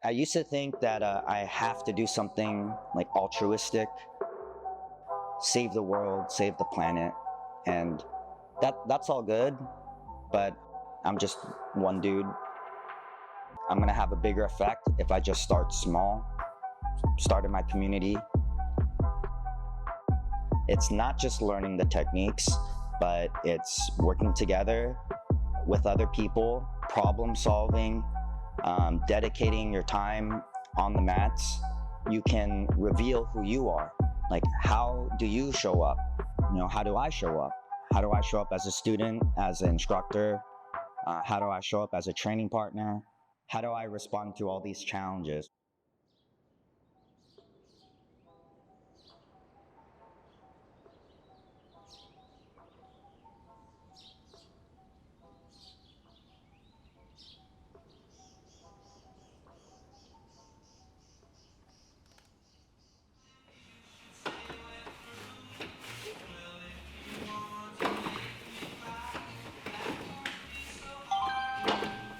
I used to think that I have to do something like altruistic, save the world, save the planet, and that's all good, but I'm just one dude. I'm gonna have a bigger effect if I just start small, start in my community. It's not just learning the techniques, but it's working together with other people, problem solving, dedicating your time on the mats. You can reveal who you are. Like, how do you show up? How do I show up? How do I show up as a student, as an instructor? How do I show up as a training partner? How do I respond to all these challenges?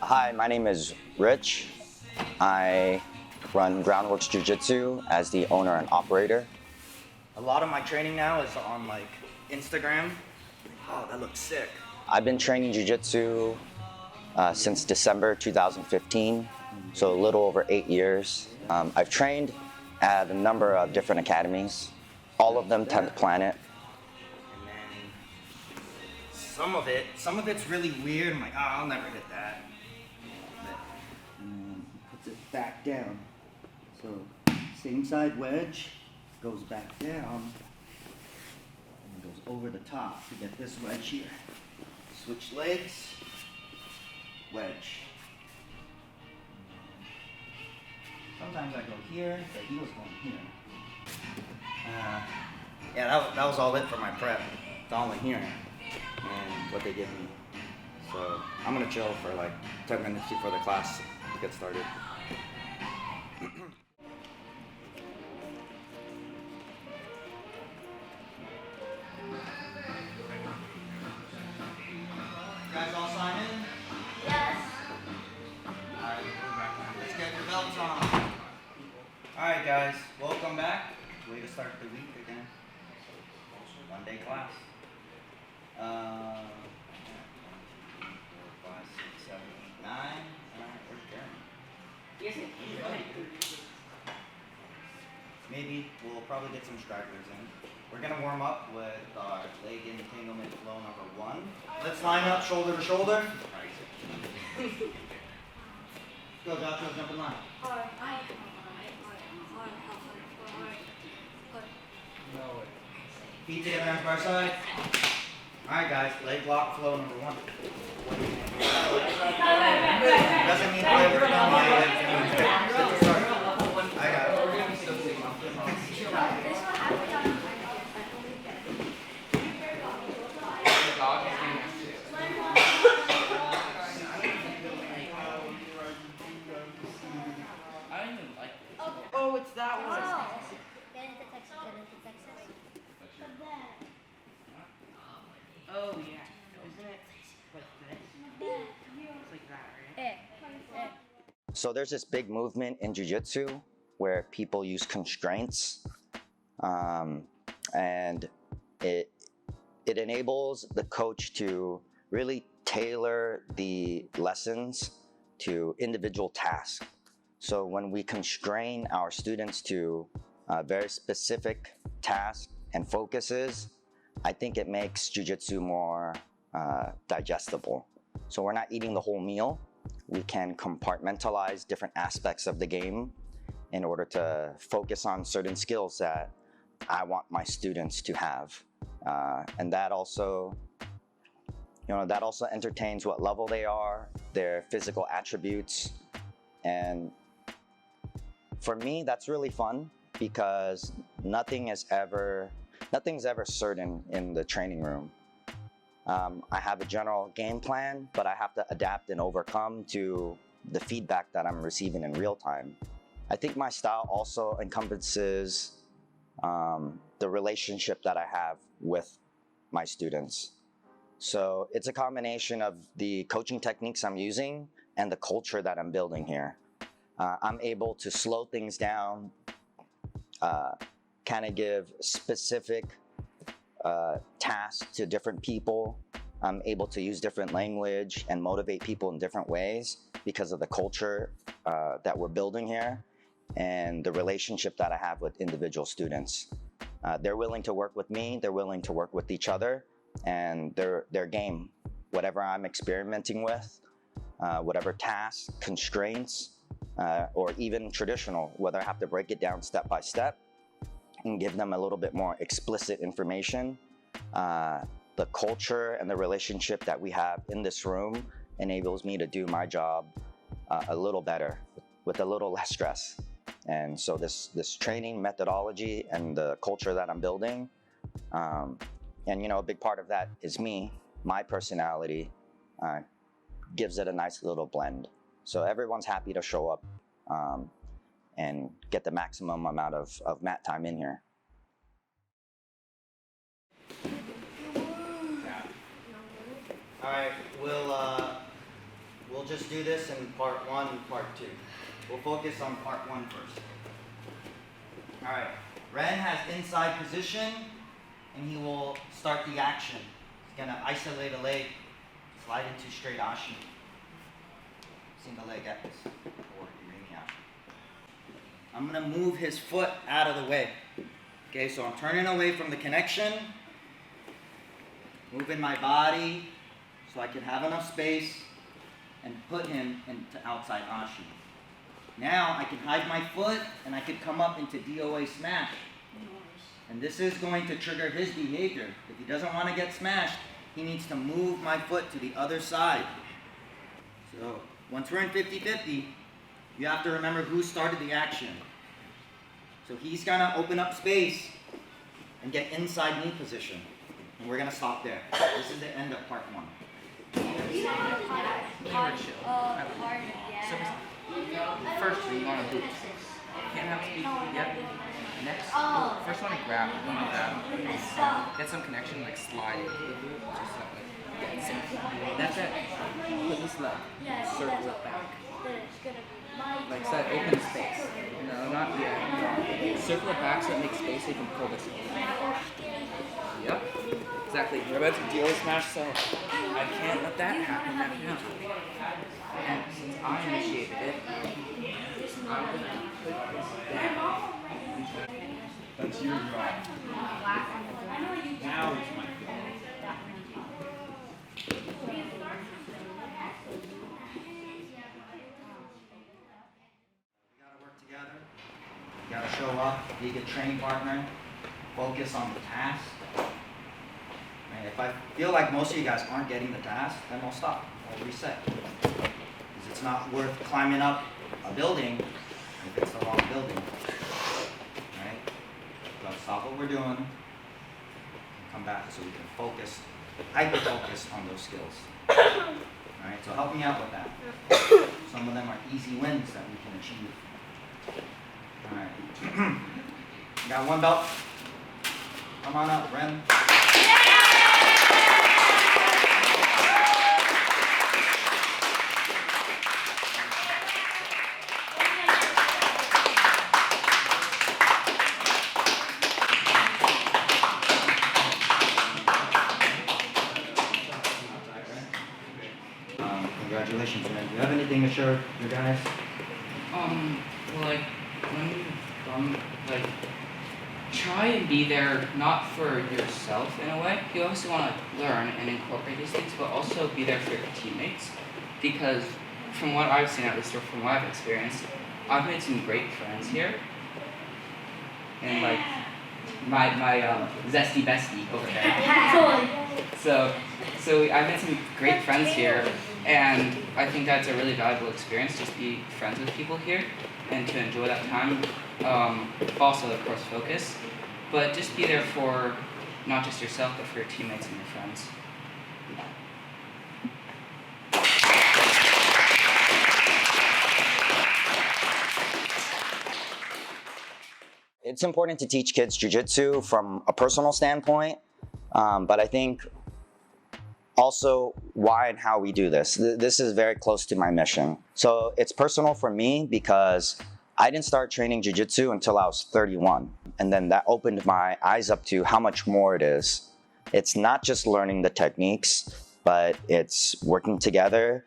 Hi, my name is Rich. I run Groundworks Jiujitsu as the owner and operator. A lot of my training now is on like Instagram. Oh, that looks sick. I've been training Jiu-Jitsu since December 2015, so a little over 8 years. I've trained at a number of different academies, all of them 10th Planet. And then some of it's really weird. I'm like, oh, I'll never hit that. And then puts it back down. So same side wedge, goes back down, and goes over the top to get this wedge here. Switch legs, wedge. Sometimes I go here, but he was going here. Yeah, that was all it for my prep. It's all in here and what they give me. So I'm gonna chill for like 10 minutes before the class gets started. You guys all sign in? Yes. Alright, let's get your belts on. Alright guys, welcome back. Way to start the week again. One day class. 4, 5, 6, 7, 8, 9. Alright, where's Jeremy? Yes, he's ready. Maybe we'll probably get some stragglers in. We're gonna warm up with our leg entanglement flow number 1. Let's line up shoulder to shoulder. Go, Joshua, jump in line. Feet together on our side. Alright guys, leg lock flow number 1. Doesn't mean I ever done I got it. Oh, it's that one. Oh, yeah. Isn't it like this? It's like that, right? So there's this big movement in Jiu-Jitsu where people use constraints, and it enables the coach to really tailor the lessons to individual tasks. So when we constrain our students to very specific tasks and focuses, I think it makes Jiu-Jitsu more digestible. So we're not eating the whole meal. We can compartmentalize different aspects of the game in order to focus on certain skills that I want my students to have. And that also, that also entertains what level they are, their physical attributes. And for me, that's really fun because nothing's ever certain in the training room. I have a general game plan, but I have to adapt and overcome to the feedback that I'm receiving in real time. I think my style also encompasses the relationship that I have with my students. So it's a combination of the coaching techniques I'm using and the culture that I'm building here. I'm able to slow things down, kind of give specific tasks to different people. I'm able to use different language and motivate people in different ways because of the culture that we're building here and the relationship that I have with individual students. They're willing to work with me, they're willing to work with each other, and they're game. Whatever I'm experimenting with, whatever tasks, constraints, or even traditional, whether I have to break it down step by step and give them a little bit more explicit information. The culture and the relationship that we have in this room enables me to do my job a little better with a little less stress. And so this training methodology and the culture that I'm building, and you know, a big part of that is me, my personality, gives it a nice little blend. So everyone's happy to show up and get the maximum amount of mat time in here. All right, we'll just do this in part 1 and part 2. We'll focus on part 1 first. All right, Ren has inside position, and he will start the action. He's gonna isolate a leg, slide into straight ashi. Single leg X, or Uremia. I'm gonna move his foot out of the way. Okay, so I'm turning away from the connection, moving my body so I can have enough space and put him into outside ashi. Now I can hide my foot and I can come up into DOA smash. And this is going to trigger his behavior. If he doesn't want to get smashed, he needs to move my foot to the other side. So once we're in 50-50, you have to remember who started the action. So he's gonna open up space and get inside knee position. And we're gonna stop there. This is the end of part 1. First, you want to boot. Can't have to be yet. Next, first want to grab. Get some connection, like slide. Just like that's it. Put this leg. Circle it back. Like so that open space. No, not yet. Circle it back so it makes space so you can pull this over. Yep. Exactly. We're about to deal with smash, so I can't let that happen right now. And since I initiated it, I'm going to put this down. That's your job. Now it's my job. We gotta work together. You gotta show up, be a good training partner, focus on the task. And if I feel like most of you guys aren't getting the task, then we'll stop. We'll reset. Because it's not worth climbing up a building if it's the wrong building. Right? So stop what we're doing and come back so we can focus, hyper-focus on those skills. Alright, so help me out with that. Some of them are easy wins that we can achieve. Alright. You got one belt? Come on up, Ren. Congratulations, man. Do you have anything to show you guys? Well, like, when you like, try and be there not for yourself in a way. You obviously want to learn and incorporate these things, but also be there for your teammates. Because from what I've seen, at least, or from what I've experienced, I've made some great friends here. And like, my zesty bestie over there. So I've made some great friends here, and I think that's a really valuable experience, just be friends with people here and to enjoy that time. Also, of course, focus, but just be there for not just yourself, but for your teammates and your friends. It's important to teach kids jiu-jitsu from a personal standpoint, but I think also why and how we do this. This is very close to my mission. So it's personal for me because I didn't start training jiu-jitsu until I was 31. And then that opened my eyes up to how much more it is. It's not just learning the techniques, but it's working together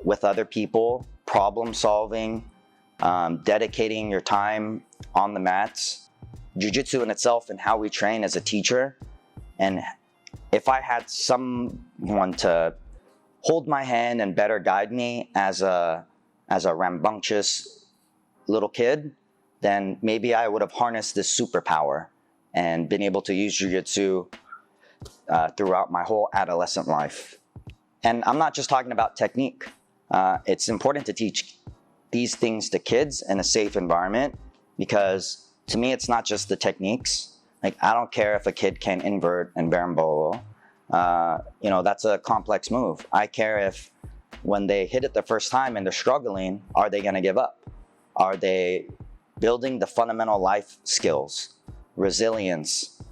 with other people, problem solving, dedicating your time on the mats. Jiu-jitsu in itself and how we train as a teacher. And if I had someone to hold my hand and better guide me as a rambunctious little kid, then maybe I would have harnessed this superpower and been able to use jiu-jitsu throughout my whole adolescent life. And I'm not just talking about technique. It's important to teach these things to kids in a safe environment, because to me, it's not just the techniques. Like, I don't care if a kid can invert and berimbolo. You know, that's a complex move. I care if when they hit it the first time and they're struggling, are they gonna give up? Are they building the fundamental life skills, resilience,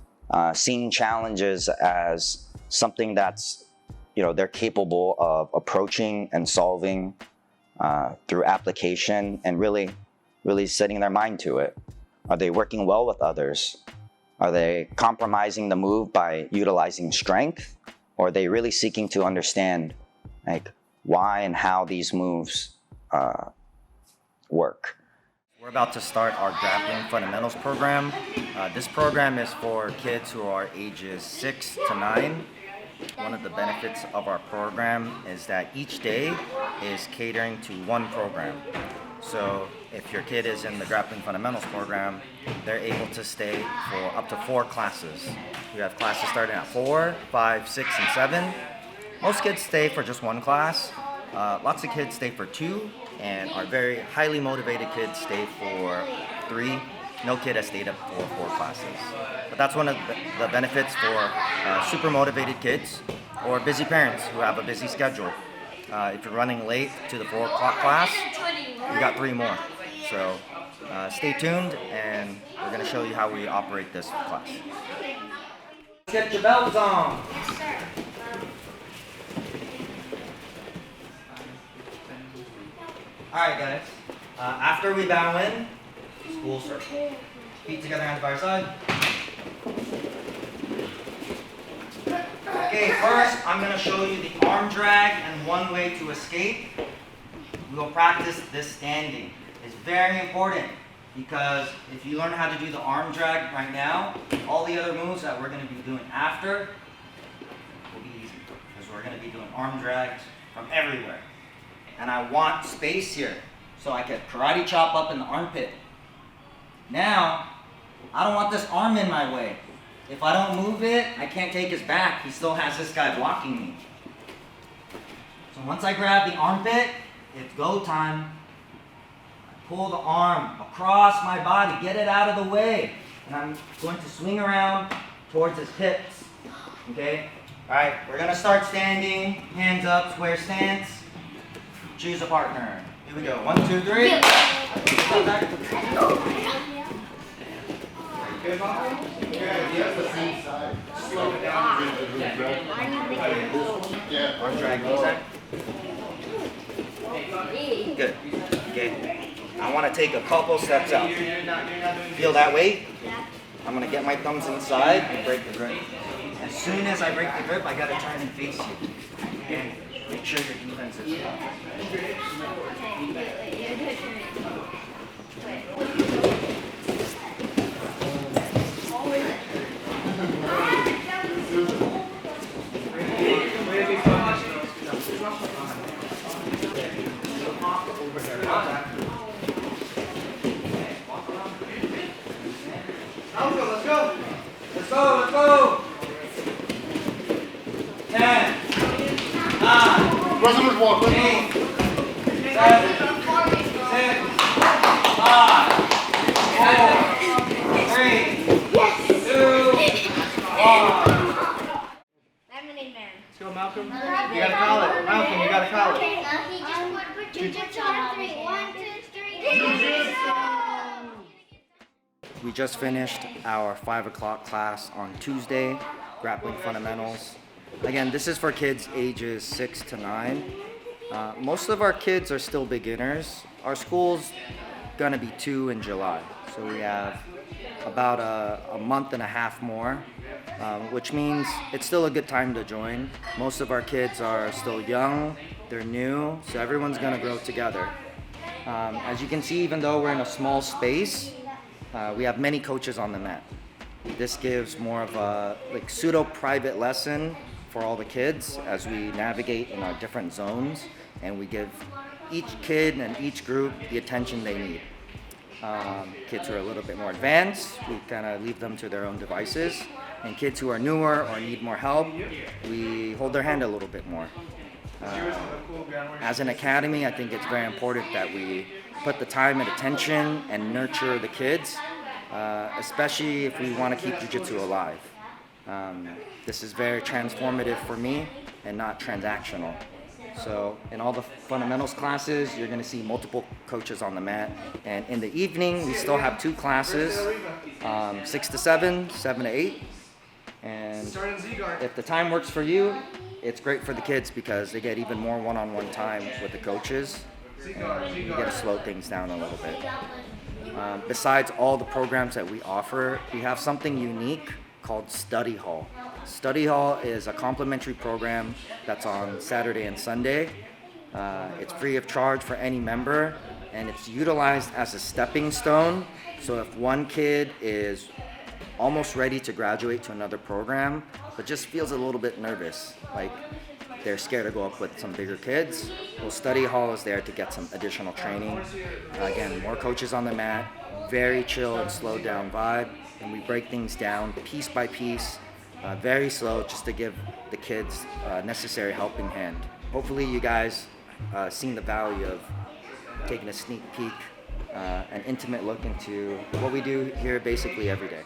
seeing challenges as something that's, you know, they're capable of approaching and solving through application and really setting their mind to it? Are they working well with others? Are they compromising the move by utilizing strength? Or are they really seeking to understand like why and how these moves work? We're about to start our Grappling Fundamentals program. This program is for kids who are ages 6 to 9. One of the benefits of our program is that each day is catering to one program. So if your kid is in the Grappling Fundamentals program, they're able to stay for up to 4 classes. We have classes starting at 4, 5, 6, and 7. Most kids stay for just one class. Lots of kids stay for 2, and our very highly motivated kids stay for 3. No kid has stayed up for 4 classes. But that's one of the benefits for super motivated kids or busy parents who have a busy schedule. If you're running late to the 4 o'clock class, we got 3 more. So stay tuned, and we're going to show you how we operate this class. Get your belts on. Yes, sir. Alright guys, after we bow in, school circle. Feet together, hands by our side. Okay, first I'm going to show you the arm drag and one way to escape. We will practice this standing. It's very important because if you learn how to do the arm drag right now, all the other moves that we're going to be doing after will be easy, because we're going to be doing arm drags from everywhere. And I want space here, so I can karate chop up in the armpit. Now, I don't want this arm in my way. If I don't move it, I can't take his back. He still has this guy blocking me. So once I grab the armpit, it's go time. I pull the arm across my body, get it out of the way. And I'm going to swing around towards his hips. Okay? Alright, we're going to start standing. Hands up, square stance. Choose a partner. Here we go. 1, 2, 3. Arm drag, good. Okay. I want to take a couple steps out. Feel that weight? I'm going to get my thumbs inside and break the grip. As soon as I break the grip, I got to turn and face you. And make sure your defense is strong. Let's go! 10, 9, President walk. 8, 7, 6, 5, 4, 3, 2, 1. Lemonade man. Let's go, Malcolm. You gotta call it. Malcolm, you gotta call it. He just put Jiu-Jitsu on 3. 1, 2, 3. Jiu-Jitsu! We just finished our 5 o'clock class on Tuesday, Grappling Fundamentals. Again, this is for kids ages 6 to 9. Most of our kids are still beginners. Our school's gonna be 2 in July, so we have about a month and a half more, which means it's still a good time to join. Most of our kids are still young, they're new, so everyone's gonna grow together. As you can see, even though we're in a small space, we have many coaches on the mat. This gives more of a like pseudo-private lesson for all the kids as we navigate in our different zones, and we give each kid and each group the attention they need. Kids who are a little bit more advanced, we kind of leave them to their own devices, and kids who are newer or need more help, we hold their hand a little bit more. As an academy, I think it's very important that we put the time and attention and nurture the kids, especially if we want to keep Jiu-Jitsu alive. This is very transformative for me and not transactional. So in all the fundamentals classes, you're going to see multiple coaches on the mat. And in the evening, we still have 2 classes, 6 to 7, 7 to 8. And if the time works for you, it's great for the kids because they get even more one-on-one time with the coaches. And you get to slow things down a little bit. Besides all the programs that we offer, we have something unique called Study Hall. Study Hall is a complimentary program that's on Saturday and Sunday. It's free of charge for any member, and it's utilized as a stepping stone. So if one kid is almost ready to graduate to another program, but just feels a little bit nervous, like they're scared to go up with some bigger kids, well, Study Hall is there to get some additional training. Again, more coaches on the mat, very chill and slowed down vibe, and we break things down piece by piece, very slow, just to give the kids necessary helping hand. Hopefully you guys seen the value of taking a sneak peek, an intimate look into what we do here basically every day.